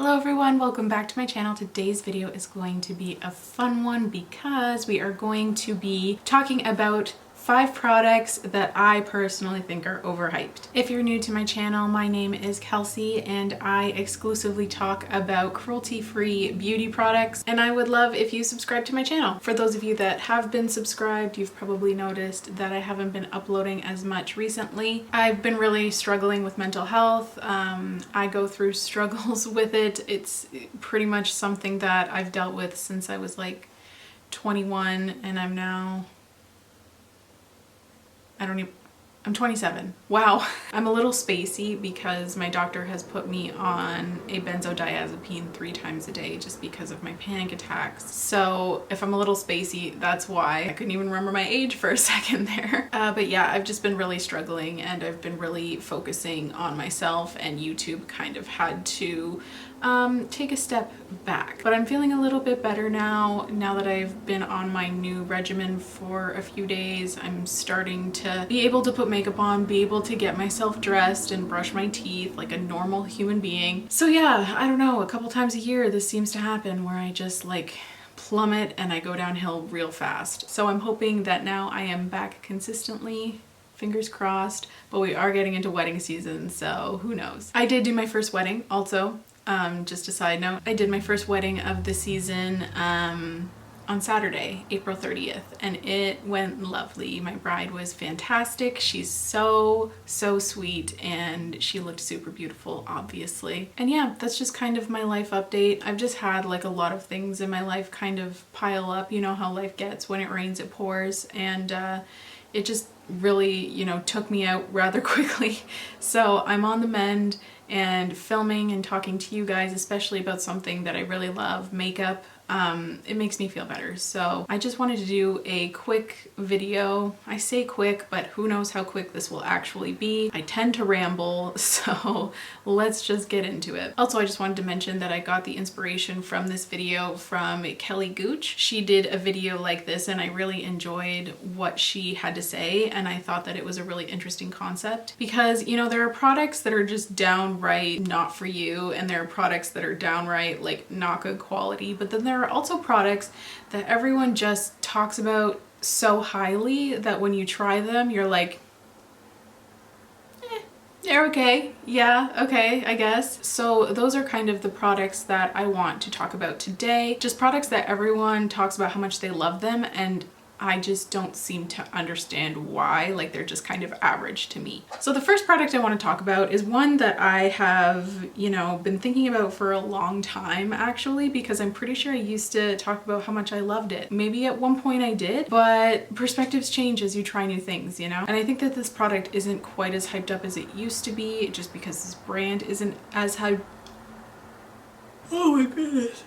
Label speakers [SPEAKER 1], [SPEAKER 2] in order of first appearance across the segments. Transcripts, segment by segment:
[SPEAKER 1] Hello everyone, welcome back to my channel. Today's video is going to be a fun one because we are going to be talking about 5 products that I personally think are overhyped. If you're new to my channel, my name is Kelsey and I exclusively talk about cruelty-free beauty products, and I would love if you subscribe to my channel. For those of you that have been subscribed, you've probably noticed that I haven't been uploading as much recently. I've been really struggling with mental health. I go through struggles with it. It's pretty much something that I've dealt with since I was like 21 and I'm now I'm 27. Wow. I'm a little spacey because my doctor has put me on a benzodiazepine 3 times a day just because of my panic attacks. So if I'm a little spacey, that's why. I couldn't even remember my age for a second there. But yeah, I've just been really struggling and I've been really focusing on myself, and YouTube kind of had to take a step back. But I'm feeling a little bit better now that I've been on my new regimen for a few days. I'm starting to be able to put makeup on, be able to get myself dressed and brush my teeth like a normal human being. So yeah, I don't know, a couple times a year this seems to happen where I just like plummet and I go downhill real fast. So I'm hoping that now I am back consistently. Fingers crossed, but we are getting into wedding season, so who knows. I did do my first wedding also. Just a side note, I did my first wedding of the season on Saturday, April 30th, and it went lovely. My bride was fantastic. She's so sweet and she looked super beautiful, obviously. And yeah, that's just kind of my life update. I've just had like a lot of things in my life kind of pile up. You know how life gets, when it rains it pours, and it just really, you know, took me out rather quickly. So I'm on the mend and filming and talking to you guys, especially about something that I really love, makeup. It makes me feel better. So I just wanted to do a quick video. I say quick, but who knows how quick this will actually be. I tend to ramble, so let's just get into it. Also, I just wanted to mention that I got the inspiration from this video from Kelly Gooch. She did a video like this and I really enjoyed what she had to say, and I thought that it was a really interesting concept because, you know, there are products that are just downright not for you, and there are products that are downright like not good quality, but then there are also products that everyone just talks about so highly that when you try them you're like, they're okay. Yeah, okay, I guess. So those are kind of the products that I want to talk about today. Just products that everyone talks about how much they love them, and I just don't seem to understand why. Like, they're just kind of average to me. So the first product I want to talk about is one that I have, you know, been thinking about for a long time actually, because I'm pretty sure I used to talk about how much I loved it. Maybe at one point I did, but perspectives change as you try new things, you know? And I think that this product isn't quite as hyped up as it used to be, just because this brand isn't as hyped. Oh my goodness.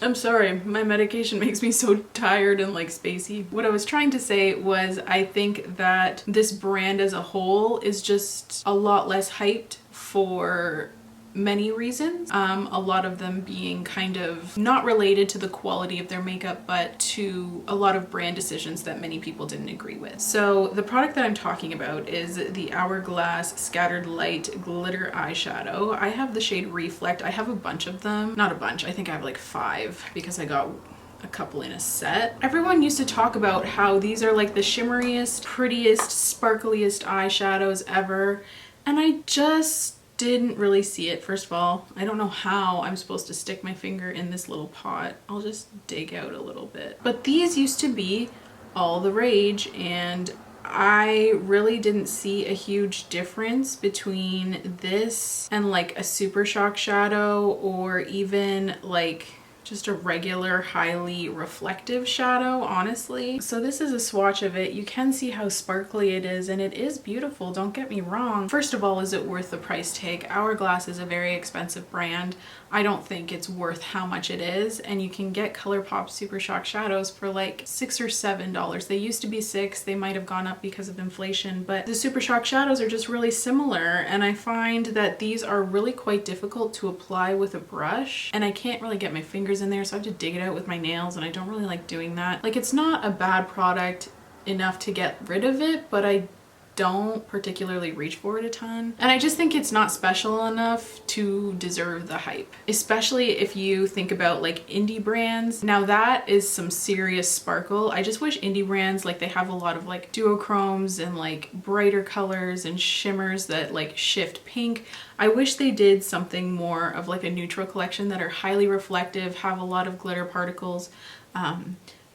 [SPEAKER 1] I'm sorry, my medication makes me so tired and like spacey. What I was trying to say was, I think that this brand as a whole is just a lot less hyped for many reasons. A lot of them being kind of not related to the quality of their makeup, but to a lot of brand decisions that many people didn't agree with. So the product that I'm talking about is the Hourglass Scattered Light Glitter Eyeshadow. I have the shade Reflect. I have a bunch of them. Not a bunch, I think I have like 5 because I got a couple in a set. Everyone used to talk about how these are like the shimmeriest, prettiest, sparkliest eyeshadows ever, and I just didn't really see it. First of all, I don't know how I'm supposed to stick my finger in this little pot. I'll just dig out a little bit. But these used to be all the rage, and I really didn't see a huge difference between this and like a SuperShock shadow, or even like just a regular highly reflective shadow, honestly. So this is a swatch of it. You can see how sparkly it is, and it is beautiful, don't get me wrong. First of all, is it worth the price tag? Hourglass is a very expensive brand. I don't think it's worth how much it is, and you can get Colourpop SuperShock shadows for like $6 or $7. They used to be $6, they might have gone up because of inflation, but the SuperShock shadows are just really similar, and I find that these are really quite difficult to apply with a brush, and I can't really get my fingers in there, so I have to dig it out with my nails, and I don't really like doing that. Like, it's not a bad product enough to get rid of it, but I don't particularly reach for it a ton. And I just think it's not special enough to deserve the hype, especially if you think about like indie brands. Now that is some serious sparkle. I just wish indie brands, like they have a lot of like duochromes and like brighter colors and shimmers that like shift pink. I wish they did something more of like a neutral collection that are highly reflective, have a lot of glitter particles,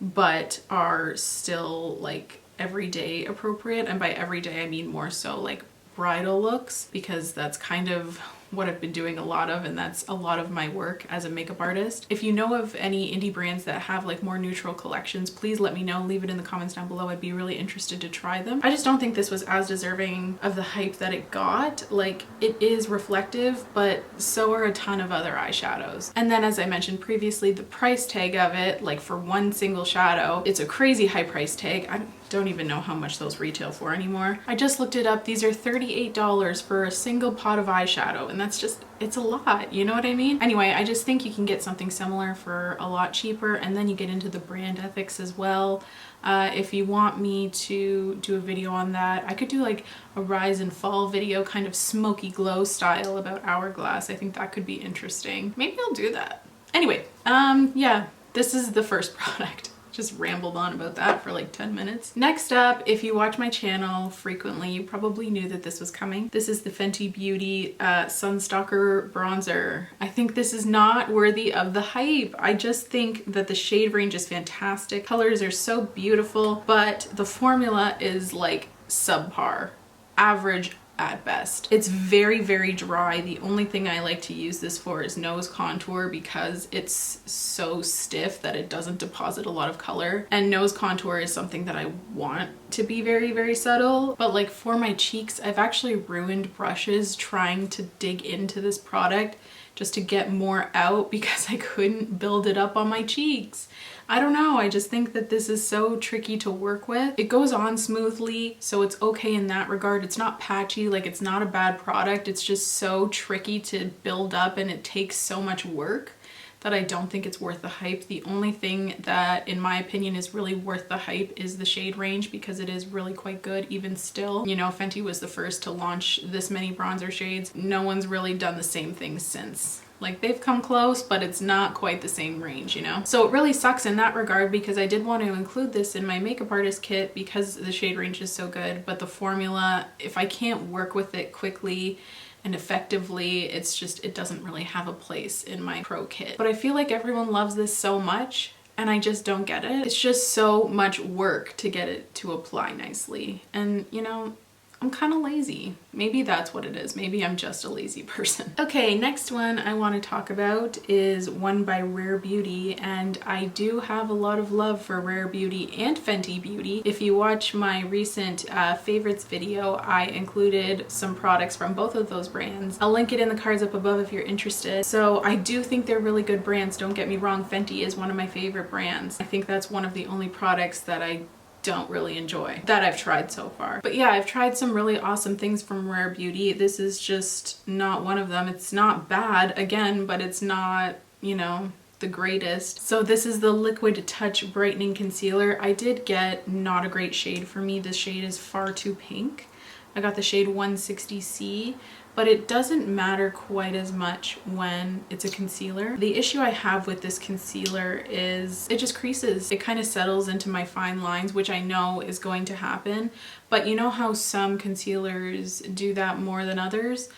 [SPEAKER 1] but are still like everyday appropriate. And by everyday I mean more so like bridal looks, because that's kind of what I've been doing a lot of, and that's a lot of my work as a makeup artist. If you know of any indie brands that have like more neutral collections, please let me know. Leave it in the comments down below. I'd be really interested to try them. I just don't think this was as deserving of the hype that it got. Like, it is reflective, but so are a ton of other eyeshadows. And then, as I mentioned previously, the price tag of it, like for one single shadow, it's a crazy high price tag. I don't even know how much those retail for anymore. I just looked it up. These are $38 for a single pot of eyeshadow, and that's just, it's a lot, you know what I mean? Anyway, I just think you can get something similar for a lot cheaper, and then you get into the brand ethics as well. If you want me to do a video on that, I could do like a rise and fall video, kind of smoky glow style about Hourglass. I think that could be interesting. Maybe I'll do that. Anyway, yeah, this is the first product. Just rambled on about that for like 10 minutes. Next up, if you watch my channel frequently, you probably knew that this was coming. This is the Fenty Beauty Sunstalkr Bronzer. I think this is not worthy of the hype. I just think that the shade range is fantastic. Colors are so beautiful, but the formula is like subpar, average at best. It's very, very dry. The only thing I like to use this for is nose contour, because it's so stiff that it doesn't deposit a lot of color. And nose contour is something that I want to be very, very subtle. But like for my cheeks, I've actually ruined brushes trying to dig into this product just to get more out, because I couldn't build it up on my cheeks. I don't know, I just think that this is so tricky to work with. It goes on smoothly, so it's okay in that regard. It's not patchy, like it's not a bad product. It's just so tricky to build up, and it takes so much work that I don't think it's worth the hype. The only thing that, in my opinion, is really worth the hype is the shade range, because it is really quite good even still. You know, Fenty was the first to launch this many bronzer shades. No one's really done the same thing since. Like, they've come close, but it's not quite the same range, you know? So it really sucks in that regard, because I did want to include this in my makeup artist kit because the shade range is so good, but the formula, if I can't work with it quickly and effectively, it's just, it doesn't really have a place in my pro kit. But I feel like everyone loves this so much, and I just don't get it. It's just so much work to get it to apply nicely. And, you know, I'm kind of lazy. Maybe that's what it is. Maybe I'm just a lazy person. Okay, next one I want to talk about is one by Rare Beauty, and I do have a lot of love for Rare Beauty and Fenty Beauty. If you watch my recent favorites video, I included some products from both of those brands. I'll link it in the cards up above if you're interested. So I do think they're really good brands, don't get me wrong. Fenty is one of my favorite brands. I think that's one of the only products that I don't really enjoy that I've tried so far. But yeah, I've tried some really awesome things from Rare Beauty. This is just not one of them. It's not bad, again, but it's not, you know, the greatest. So this is the Liquid Touch Brightening Concealer. I did get not a great shade for me. This shade is far too pink. I got the shade 160C, but it doesn't matter quite as much when it's a concealer. The issue I have with this concealer is it just creases. It kind of settles into my fine lines, which I know is going to happen, but you know how some concealers do that more than others?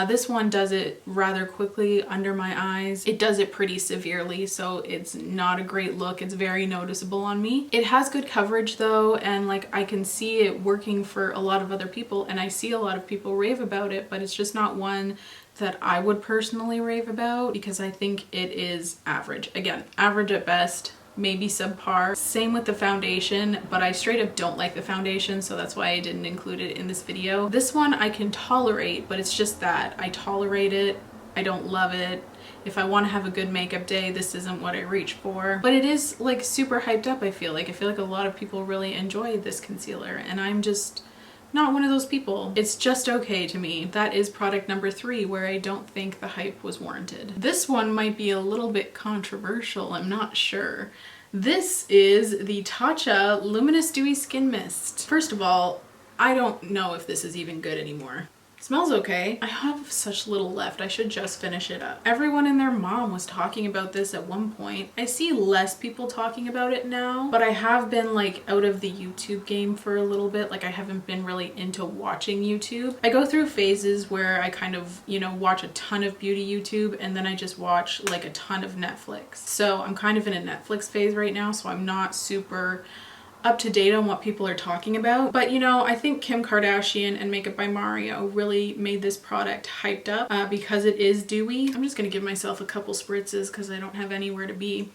[SPEAKER 1] This one does it rather quickly under my eyes. It does it pretty severely, so it's not a great look. It's very noticeable on me. It has good coverage though, and like I can see it working for a lot of other people, and I see a lot of people rave about it, but it's just not one that I would personally rave about, because I think it is average. Again, average at best, maybe subpar. Same with the foundation, but I straight up don't like the foundation, so that's why I didn't include it in this video. This one I can tolerate, but it's just that I tolerate it. I don't love it. If I want to have a good makeup day, this isn't what I reach for. But it is like super hyped up, I feel like. I feel like a lot of people really enjoy this concealer, and I'm just not one of those people. It's just okay to me. That is product number 3, where I don't think the hype was warranted. This one might be a little bit controversial, I'm not sure. This is the Tatcha Luminous Dewy Skin Mist. First of all, I don't know if this is even good anymore. Smells okay. I have such little left. I should just finish it up. Everyone and their mom was talking about this at one point. I see less people talking about it now, but I have been like out of the YouTube game for a little bit. Like I haven't been really into watching YouTube. I go through phases where I kind of, you know, watch a ton of beauty YouTube and then I just watch like a ton of Netflix. So I'm kind of in a Netflix phase right now, so I'm not super up to date on what people are talking about. But you know, I think Kim Kardashian and Makeup by Mario really made this product hyped up because it is dewy. I'm just gonna give myself a couple spritzes because I don't have anywhere to be.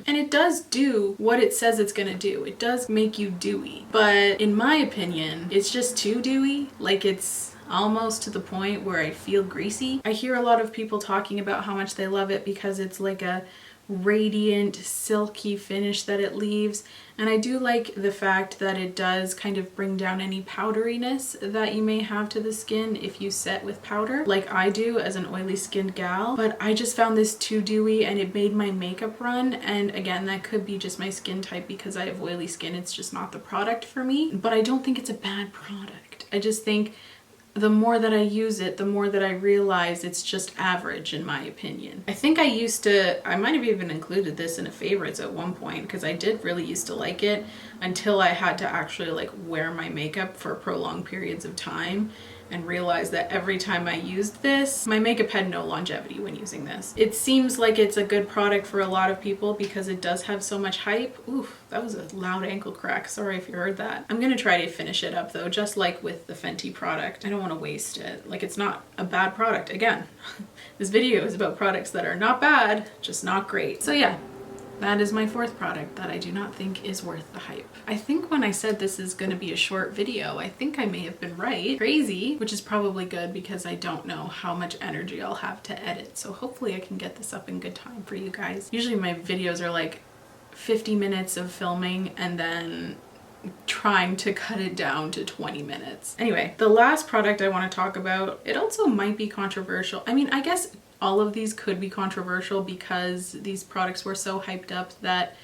[SPEAKER 1] And it does do what it says it's gonna do. It does make you dewy. But in my opinion, it's just too dewy. Like it's almost to the point where I feel greasy. I hear a lot of people talking about how much they love it because it's like a radiant, silky finish that it leaves. And I do like the fact that it does kind of bring down any powderiness that you may have to the skin if you set with powder, like I do as an oily skinned gal. But I just found this too dewy and it made my makeup run. And again, that could be just my skin type because I have oily skin. It's just not the product for me. But I don't think it's a bad product. I just think the more that I use it, the more that I realize it's just average in my opinion. I think I might have even included this in a favorites at one point because I did really used to like it until I had to actually like wear my makeup for prolonged periods of time and realized that every time I used this, my makeup had no longevity when using this. It seems like it's a good product for a lot of people because it does have so much hype. Oof, that was a loud ankle crack. Sorry if you heard that. I'm gonna try to finish it up though, just like with the Fenty product. I don't want to waste it. Like it's not a bad product. Again, this video is about products that are not bad, just not great. So yeah. That is my fourth product that I do not think is worth the hype. I think when I said this is going to be a short video, I think I may have been right. Crazy, which is probably good because I don't know how much energy I'll have to edit. So hopefully I can get this up in good time for you guys. Usually my videos are like 50 minutes of filming and then trying to cut it down to 20 minutes. Anyway, the last product I want to talk about, it also might be controversial. I mean, I guess all of these could be controversial because these products were so hyped up that,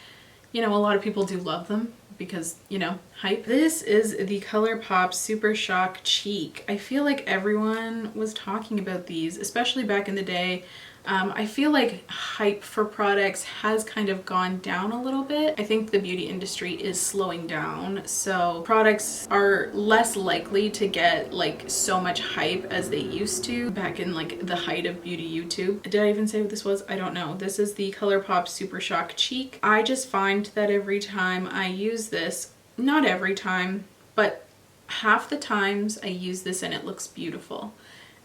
[SPEAKER 1] you know, a lot of people do love them because, you know, hype. This is the Colourpop SuperShock Cheek. I feel like everyone was talking about these, especially back in the day. I feel like hype for products has kind of gone down a little bit. I think the beauty industry is slowing down, so products are less likely to get like so much hype as they used to back in like the height of beauty YouTube. Did I even say what this was? I don't know. This is the Colourpop SuperShock Cheek. I just find that every time I use this, not every time, but half the times I use this and it looks beautiful.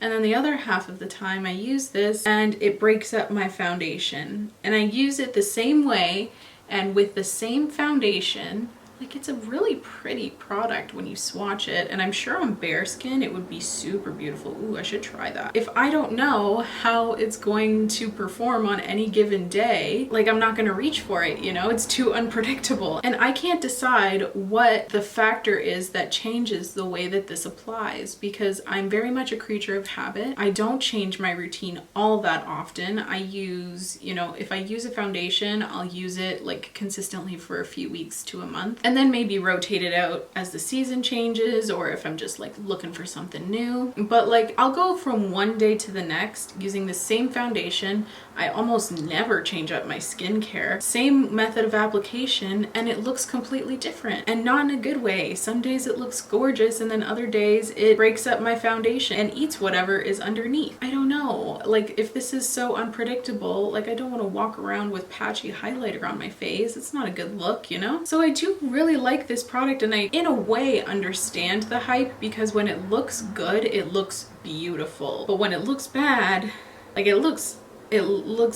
[SPEAKER 1] And then the other half of the time I use this and it breaks up my foundation. And I use it the same way and with the same foundation. Like it's a really pretty product when you swatch it, and I'm sure on bare skin it would be super beautiful. Ooh, I should try that. If I don't know how it's going to perform on any given day, like I'm not gonna reach for it, you know? It's too unpredictable. And I can't decide what the factor is that changes the way that this applies because I'm very much a creature of habit. I don't change my routine all that often. I use, you know, if I use a foundation, I'll use it like consistently for a few weeks to a month. And then maybe rotate it out as the season changes or if I'm just like looking for something new. But like I'll go from one day to the next using the same foundation. I almost never change up my skincare. Same method of application and it looks completely different and not in a good way. Some days it looks gorgeous and then other days it breaks up my foundation and eats whatever is underneath. I don't know. Like if this is so unpredictable, like I don't want to walk around with patchy highlighter on my face. It's not a good look, you know? So I do really like this product and I in a way understand the hype because when it looks good it looks beautiful, but when it looks bad, like it looks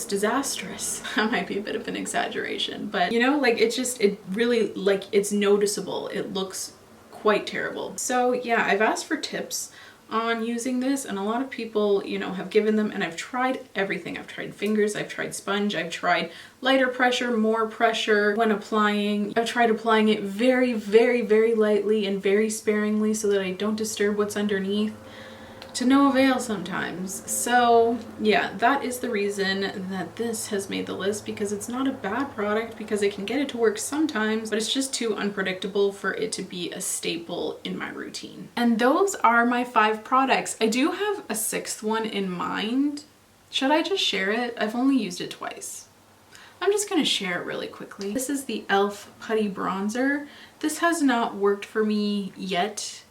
[SPEAKER 1] disastrous. That might be a bit of an exaggeration, but you know, like it really like it's noticeable. It looks quite terrible. So yeah, I've asked for tips on using this and a lot of people, you know, have given them and I've tried everything. I've tried fingers, I've tried sponge, I've tried lighter pressure, more pressure when applying. I've tried applying it very, very, very lightly and very sparingly so that I don't disturb what's underneath. to no avail sometimes. So yeah, that is the reason that this has made the list, because it's not a bad product, because I can get it to work sometimes, but it's just too unpredictable for it to be a staple in my routine. And those are my 5 products. I do have a 6th one in mind. Should I just share it? I've only used it twice. I'm just gonna share it really quickly. This is the e.l.f. Putty Bronzer. This has not worked for me yet.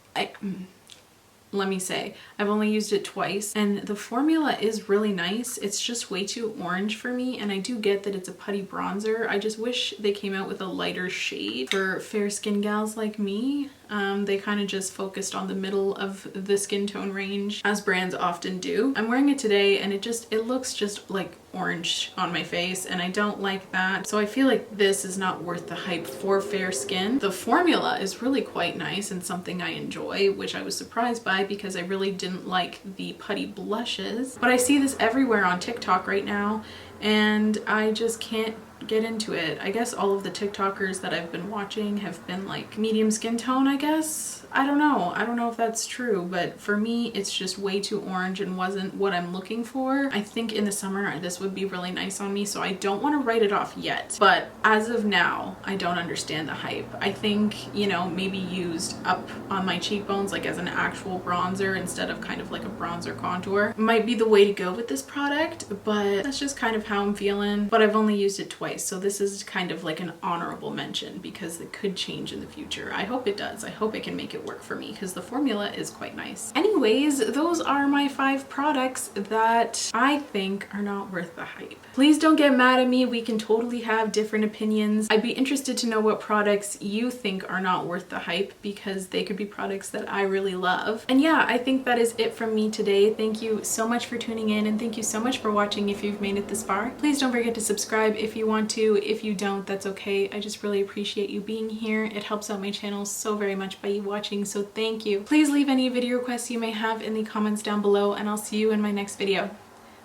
[SPEAKER 1] Let me say, I've only used it twice, and the formula is really nice. It's just way too orange for me, and I do get that it's a putty bronzer. I just wish they came out with a lighter shade for fair skin gals like me. They kind of just focused on the middle of the skin tone range, as brands often do. I'm wearing it today, and it looks just like orange on my face, and I don't like that. So I feel like this is not worth the hype for fair skin. The formula is really quite nice and something I enjoy, which I was surprised by because I really didn't like the putty blushes. But I see this everywhere on TikTok right now, and I just can't get into it. I guess all of the TikTokers that I've been watching have been like medium skin tone, I guess. I don't know if that's true, but for me it's just way too orange and wasn't what I'm looking for. I think in the summer this would be really nice on me, so I don't want to write it off yet. But as of now, I don't understand the hype. I think, you know, maybe used up on my cheekbones like as an actual bronzer instead of kind of like a bronzer contour might be the way to go with this product, but that's just kind of how I'm feeling. But I've only used it twice, so this is kind of like an honorable mention because it could change in the future. I hope it does. I hope it can make it work for me because the formula is quite nice. Anyways, those are my 5 products that I think are not worth the hype. Please don't get mad at me. We can totally have different opinions. I'd be interested to know what products you think are not worth the hype, because they could be products that I really love. And yeah, I think that is it from me today. Thank you so much for tuning in, and thank you so much for watching if you've made it this far. Please don't forget to subscribe if you want to. If you don't, that's okay. I just really appreciate you being here. It helps out my channel so very much by you watching, so thank you. Please leave any video requests you may have in the comments down below, and I'll see you in my next video.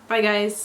[SPEAKER 1] Bye guys!